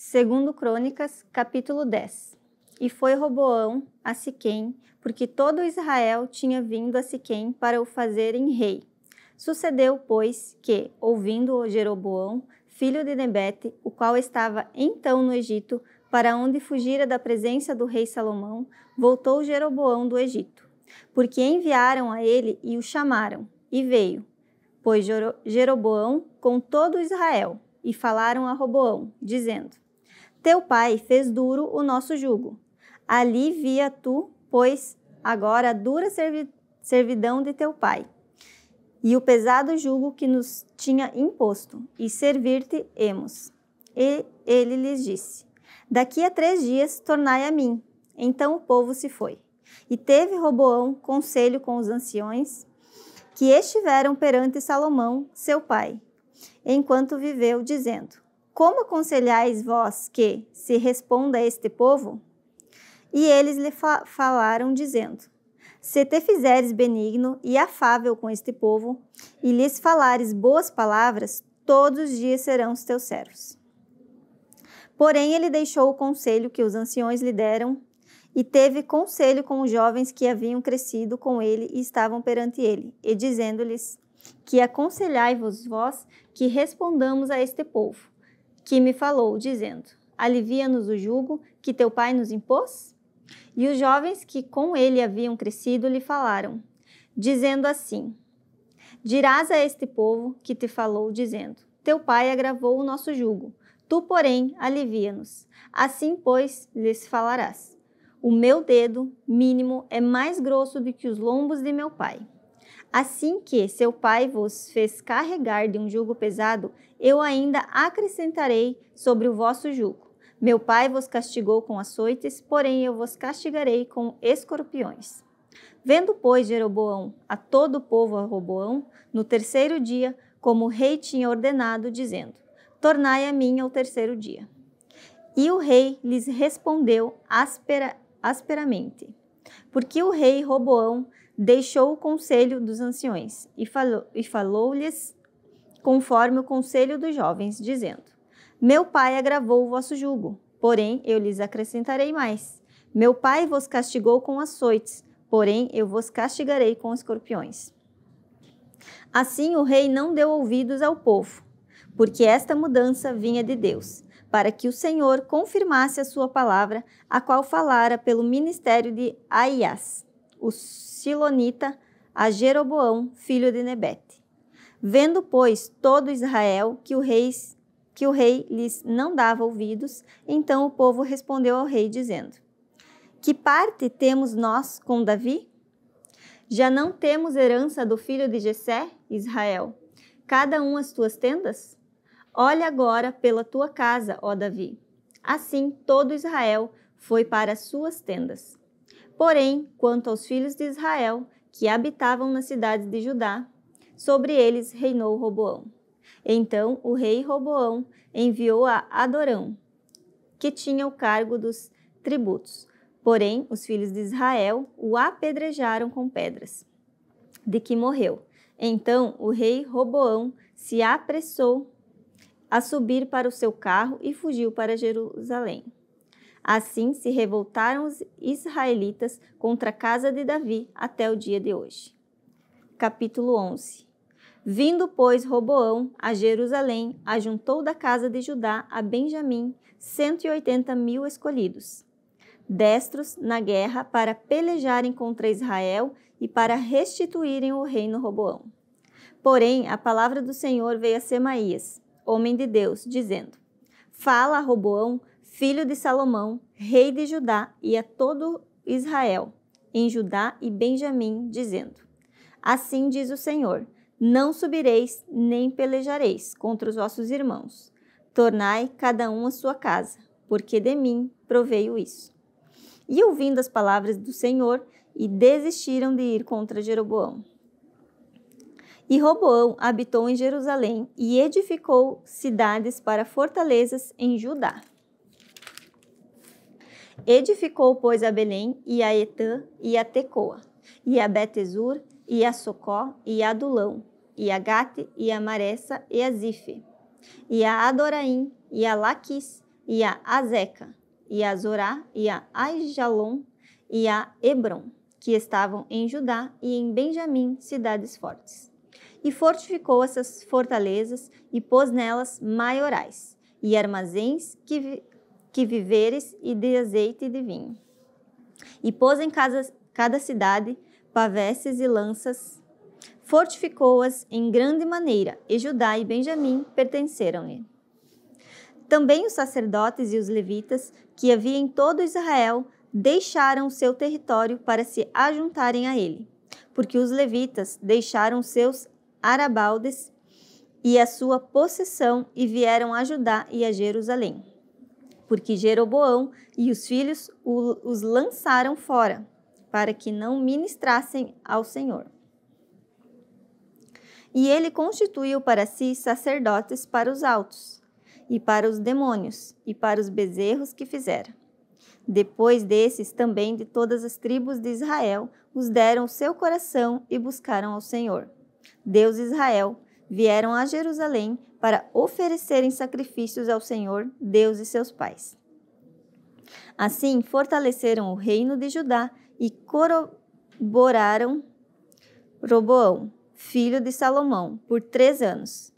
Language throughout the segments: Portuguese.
Segundo Crônicas, capítulo 10. E foi Roboão a Siquém, porque todo Israel tinha vindo a Siquém para o fazerem rei. Sucedeu, pois, que, ouvindo Jeroboão, filho de Nebete, o qual estava então no Egito, para onde fugira da presença do rei Salomão, voltou Jeroboão do Egito. Porque enviaram a ele e o chamaram, e veio, pois Jeroboão com todo Israel, e falaram a Roboão, dizendo: Teu pai fez duro o nosso jugo. Alivia tu, pois, agora a dura servidão de teu pai, e o pesado jugo que nos tinha imposto, e servir-te-emos. E ele lhes disse: Daqui a 3 dias tornai a mim. Então o povo se foi. E teve Roboão conselho com os anciões, que estiveram perante Salomão, seu pai, enquanto viveu, dizendo: Como aconselhais vós que se responda a este povo? E eles lhe falaram, dizendo: Se te fizeres benigno e afável com este povo, e lhes falares boas palavras, todos os dias serão os teus servos. Porém, ele deixou o conselho que os anciões lhe deram, e teve conselho com os jovens que haviam crescido com ele e estavam perante ele, e dizendo-lhes: Que aconselhai-vos vós que respondamos a este povo, que me falou, dizendo: Alivia-nos o jugo que teu pai nos impôs? E os jovens que com ele haviam crescido lhe falaram, dizendo assim: Dirás a este povo que te falou, dizendo: Teu pai agravou o nosso jugo, tu, porém, alivia-nos. Assim, pois, lhes falarás: O meu dedo mínimo é mais grosso do que os lombos de meu pai. Assim que seu pai vos fez carregar de um jugo pesado, eu ainda acrescentarei sobre o vosso jugo. Meu pai vos castigou com açoites, porém eu vos castigarei com escorpiões. Vendo, pois, Jeroboão a todo o povo a Roboão, no 3º dia, como o rei tinha ordenado, dizendo: Tornai a mim ao 3º dia. E o rei lhes respondeu asperamente, porque o rei Roboão deixou o conselho dos anciões e falou-lhes conforme o conselho dos jovens, dizendo: Meu pai agravou o vosso jugo, porém eu lhes acrescentarei mais. Meu pai vos castigou com açoites, porém eu vos castigarei com escorpiões. Assim o rei não deu ouvidos ao povo, porque esta mudança vinha de Deus, para que o Senhor confirmasse a sua palavra, a qual falara pelo ministério de Aias, o silonita, a Jeroboão, filho de Nebete. Vendo, pois, todo Israel que o rei lhes não dava ouvidos, então o povo respondeu ao rei, dizendo: Que parte temos nós com Davi? Já não temos herança do filho de Jessé, Israel, cada um as tuas tendas? Olha agora pela tua casa, ó Davi. Assim todo Israel foi para as suas tendas. Porém, quanto aos filhos de Israel, que habitavam nas cidades de Judá, sobre eles reinou Roboão. Então o rei Roboão enviou a Adorão, que tinha o cargo dos tributos. Porém, os filhos de Israel o apedrejaram com pedras, de que morreu. Então o rei Roboão se apressou a subir para o seu carro e fugiu para Jerusalém. Assim se revoltaram os israelitas contra a casa de Davi até o dia de hoje. Capítulo 11. Vindo, pois, Roboão a Jerusalém, ajuntou da casa de Judá a Benjamim 180.000 escolhidos, destros na guerra para pelejarem contra Israel e para restituírem o reino Roboão. Porém, a palavra do Senhor veio a Semaías, homem de Deus, dizendo: Fala a Roboão, filho de Salomão, rei de Judá, e a todo Israel, em Judá e Benjamim, dizendo: Assim diz o Senhor: Não subireis nem pelejareis contra os vossos irmãos. Tornai cada um a sua casa, porque de mim proveio isso. E ouvindo as palavras do Senhor, e desistiram de ir contra Jeroboão. E Roboão habitou em Jerusalém e edificou cidades para fortalezas em Judá. Edificou, pois, a Belém, e a Etã, e a Tecoa, e a Betesur, e a Socó, e a Adulão, e a Gate, e a Maressa, e a Zife, e a Adoraim, e a Laquis, e a Azeca, e a Zorá, e a Aijalon, e a Hebron, que estavam em Judá e em Benjamim, cidades fortes. E fortificou essas fortalezas e pôs nelas maiorais, e armazéns que víveres e de azeite e de vinho. E pôs em cada cidade pavesses e lanças, fortificou-as em grande maneira, e Judá e Benjamim pertenceram-lhe. Também os sacerdotes e os levitas, que havia em todo Israel, deixaram o seu território para se ajuntarem a ele, porque os levitas deixaram seus arabaldes e a sua possessão e vieram a Judá e a Jerusalém, porque Jeroboão e os filhos os lançaram fora, para que não ministrassem ao Senhor. E ele constituiu para si sacerdotes para os altos, e para os demônios, e para os bezerros que fizera. Depois desses, também de todas as tribos de Israel, os deram o seu coração e buscaram ao Senhor, Deus de Israel, vieram a Jerusalém para oferecerem sacrifícios ao Senhor, Deus de seus pais. Assim, fortaleceram o reino de Judá e corroboraram Roboão, filho de Salomão, por 3 anos.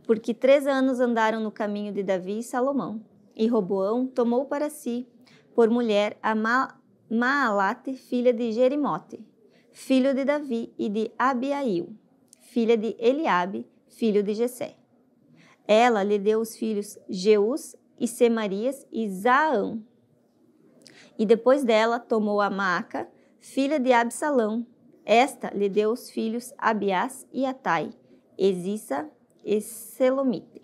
Porque 3 anos andaram no caminho de Davi e Salomão. E Roboão tomou para si, por mulher, a Maalate, filha de Jerimote, filho de Davi, e de Abiail, filha de Eliabe, filho de Jessé. Ela lhe deu os filhos Jeús e Semarias e Zaão. E depois dela tomou a Maaca, filha de Absalão. Esta lhe deu os filhos Abiás e Atai, Ezissa e Selomite.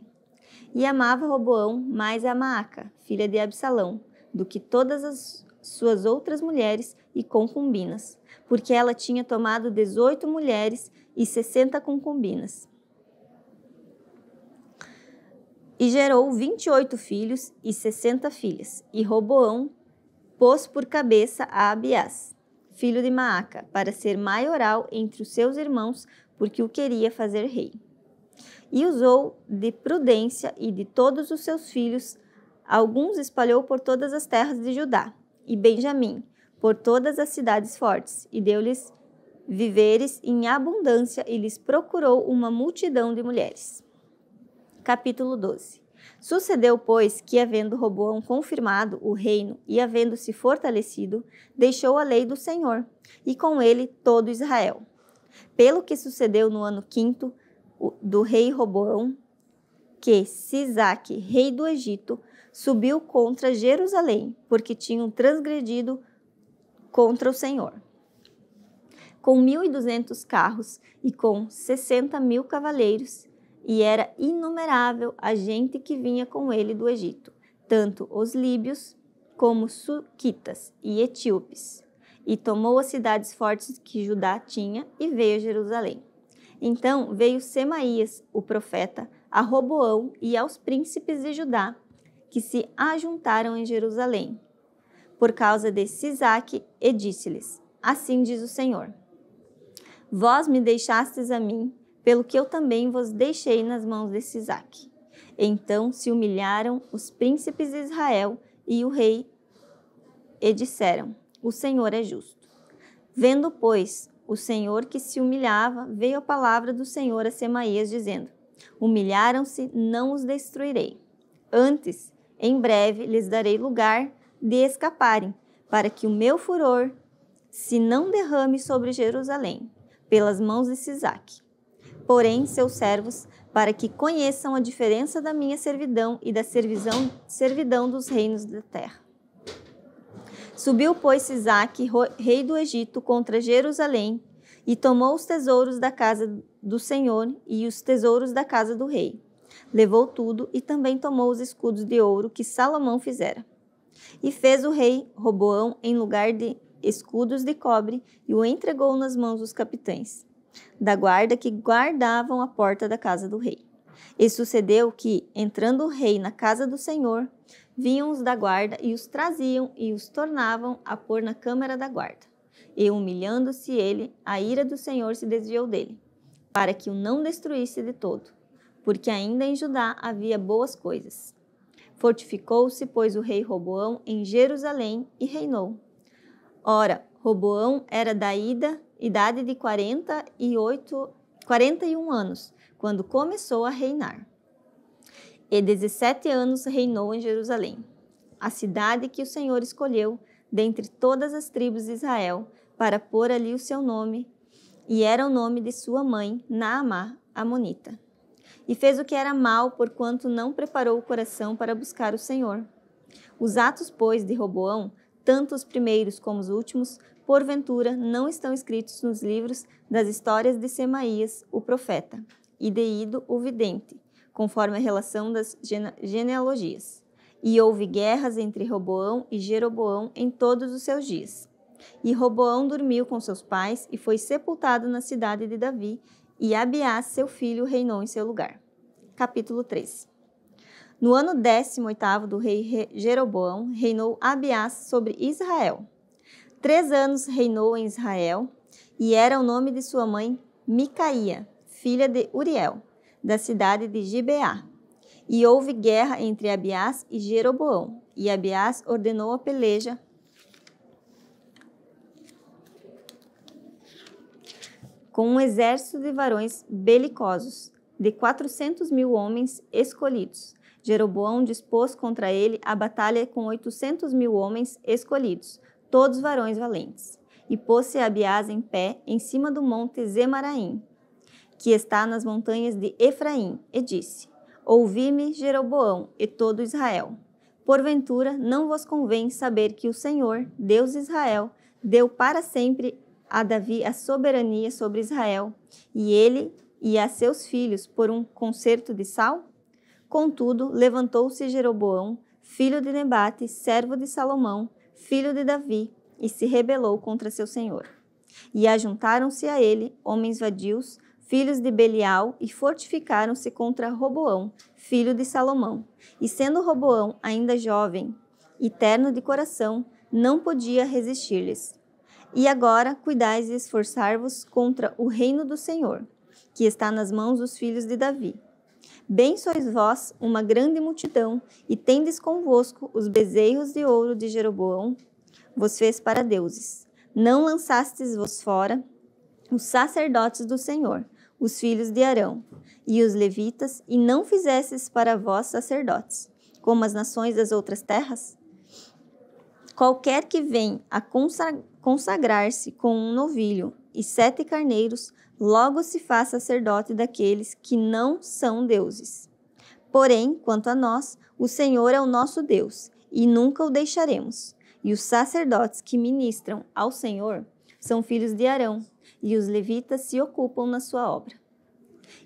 E amava Roboão mais a Maaca, filha de Absalão, do que todas as suas outras mulheres e concubinas, porque ela tinha tomado 18 mulheres e 60 concubinas. E gerou 28 filhos e 60 filhas. E Roboão pôs por cabeça a Abiás, filho de Maaca, para ser maioral entre os seus irmãos, porque o queria fazer rei. E usou de prudência e de todos os seus filhos, alguns espalhou por todas as terras de Judá e Benjamim, por todas as cidades fortes, e deu-lhes víveres em abundância e lhes procurou uma multidão de mulheres. Capítulo 12. Sucedeu, pois, que, havendo Roboão confirmado o reino e havendo-se fortalecido, deixou a lei do Senhor, e com ele todo Israel. Pelo que sucedeu no ano 5º do rei Roboão, que Sisaque, rei do Egito, subiu contra Jerusalém, porque tinham transgredido contra o Senhor. Com 1.200 carros e com 60.000 cavaleiros, e era inumerável a gente que vinha com ele do Egito, tanto os líbios como suquitas e etíopes, e tomou as cidades fortes que Judá tinha e veio a Jerusalém. Então veio Semaías, o profeta, a Roboão e aos príncipes de Judá, que se ajuntaram em Jerusalém, por causa de Sisaque, e disse-lhes: Assim diz o Senhor: Vós me deixastes a mim, pelo que eu também vos deixei nas mãos de Sisaque. Então se humilharam os príncipes de Israel e o rei, e disseram: O Senhor é justo. Vendo, pois, o Senhor que se humilhava, veio a palavra do Senhor a Semaías, dizendo: Humilharam-se, não os destruirei. Antes, em breve, lhes darei lugar de escaparem, para que o meu furor se não derrame sobre Jerusalém, pelas mãos de Sisaque. Porém, seus servos, para que conheçam a diferença da minha servidão e da servidão dos reinos da terra. Subiu, pois, Sisaque, rei do Egito, contra Jerusalém, e tomou os tesouros da casa do Senhor e os tesouros da casa do rei. Levou tudo e também tomou os escudos de ouro que Salomão fizera. E fez o rei Roboão em lugar de escudos de cobre e o entregou nas mãos dos capitães da guarda que guardavam a porta da casa do rei. E sucedeu que, entrando o rei na casa do Senhor, vinham os da guarda e os traziam e os tornavam a pôr na câmara da guarda. E, humilhando-se ele, a ira do Senhor se desviou dele, para que o não destruísse de todo, porque ainda em Judá havia boas coisas. Fortificou-se, pois, o rei Roboão em Jerusalém e reinou. Ora, Roboão era da idade de 41 anos, quando começou a reinar. E 17 anos reinou em Jerusalém, a cidade que o Senhor escolheu dentre todas as tribos de Israel, para pôr ali o seu nome, e era o nome de sua mãe, Naamá, amonita. E fez o que era mal, porquanto não preparou o coração para buscar o Senhor. Os atos, pois, de Roboão, tanto os primeiros como os últimos, porventura não estão escritos nos livros das histórias de Semaías, o profeta, e de Ido, o vidente, conforme a relação das genealogias. E houve guerras entre Roboão e Jeroboão em todos os seus dias. E Roboão dormiu com seus pais e foi sepultado na cidade de Davi, e Abiás, seu filho, reinou em seu lugar. Capítulo 3. No ano 18º do rei Jeroboão, reinou Abiás sobre Israel. 3 anos reinou em Israel, e era o nome de sua mãe Micaía, filha de Uriel, da cidade de Gibeá. E houve guerra entre Abiás e Jeroboão, e Abiás ordenou a peleja com um exército de varões belicosos, de 400.000 homens escolhidos. Jeroboão dispôs contra ele a batalha com 800.000 homens escolhidos, todos varões valentes. E pôs-se Abiás em pé em cima do monte Zemaraim, que está nas montanhas de Efraim, e disse: Ouvi-me, Jeroboão, e todo Israel. Porventura, não vos convém saber que o Senhor, Deus de Israel, deu para sempre a Davi a soberania sobre Israel, e ele e a seus filhos por um concerto de sal? Contudo, levantou-se Jeroboão, filho de Nebate, servo de Salomão, filho de Davi, e se rebelou contra seu senhor. E ajuntaram-se a ele homens vadios, filhos de Belial, e fortificaram-se contra Roboão, filho de Salomão. E sendo Roboão ainda jovem e terno de coração, não podia resistir-lhes. E agora cuidais de esforçar-vos contra o reino do Senhor, que está nas mãos dos filhos de Davi. Bem sois vós uma grande multidão, e tendes convosco os bezerros de ouro de Jeroboão, vos fez para deuses. Não lançastes vos fora os sacerdotes do Senhor, os filhos de Arão, e os levitas, e não fizestes para vós sacerdotes, como as nações das outras terras? Qualquer que vem a consagrar-se com um novilho e 7 carneiros, logo se faz sacerdote daqueles que não são deuses. Porém, quanto a nós, o Senhor é o nosso Deus, e nunca o deixaremos. E os sacerdotes que ministram ao Senhor são filhos de Arão, e os levitas se ocupam na sua obra.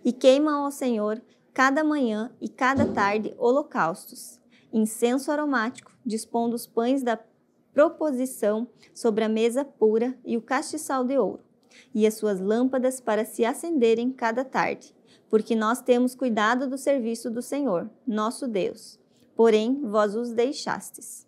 E queimam ao Senhor cada manhã e cada tarde holocaustos, incenso aromático, dispondo os pães da proposição sobre a mesa pura e o castiçal de ouro, e as suas lâmpadas para se acenderem cada tarde, porque nós temos cuidado do serviço do Senhor, nosso Deus. Porém, vós os deixastes.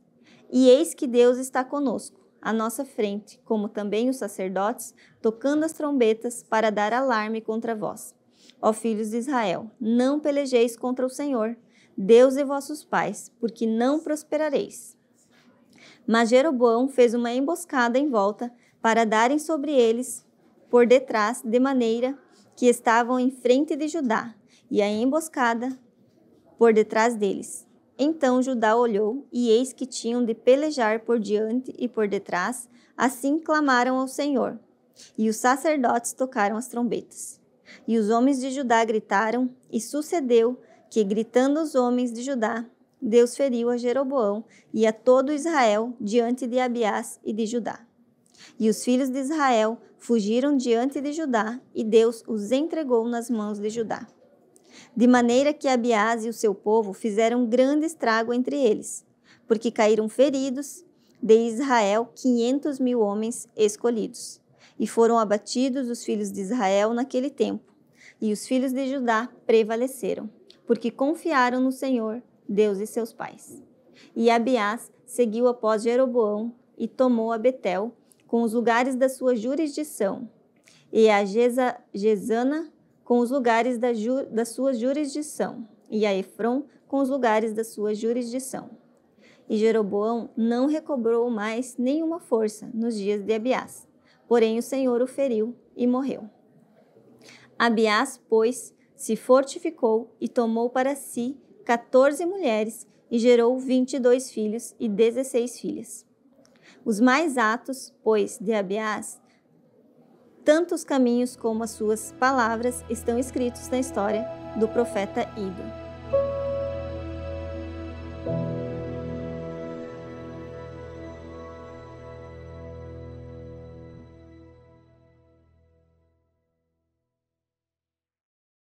E eis que Deus está conosco, à nossa frente, como também os sacerdotes, tocando as trombetas para dar alarme contra vós. Ó filhos de Israel, não pelejeis contra o Senhor, Deus de vossos pais, porque não prosperareis. Mas Jeroboão fez uma emboscada em volta para darem sobre eles por detrás, de maneira que estavam em frente de Judá, e a emboscada por detrás deles. Então Judá olhou, e eis que tinham de pelejar por diante e por detrás, assim clamaram ao Senhor. E os sacerdotes tocaram as trombetas. E os homens de Judá gritaram, e sucedeu que, gritando os homens de Judá, Deus feriu a Jeroboão e a todo Israel diante de Abiás e de Judá. E os filhos de Israel fugiram diante de Judá, e Deus os entregou nas mãos de Judá. De maneira que Abiás e o seu povo fizeram grande estrago entre eles, porque caíram feridos de Israel 500.000 homens escolhidos. E foram abatidos os filhos de Israel naquele tempo, e os filhos de Judá prevaleceram, porque confiaram no Senhor, Deus de seus pais. E Abiás seguiu após Jeroboão e tomou a Betel com os lugares da sua jurisdição, e a Jezana com os lugares da sua jurisdição, e a Efron com os lugares da sua jurisdição. E Jeroboão não recobrou mais nenhuma força nos dias de Abiás, porém o Senhor o feriu e morreu. Abiás, pois, se fortificou e tomou para si 14 mulheres e gerou 22 filhos e 16 filhas. Os mais atos, pois, de Abiás, tanto os caminhos como as suas palavras estão escritos na história do profeta Ido.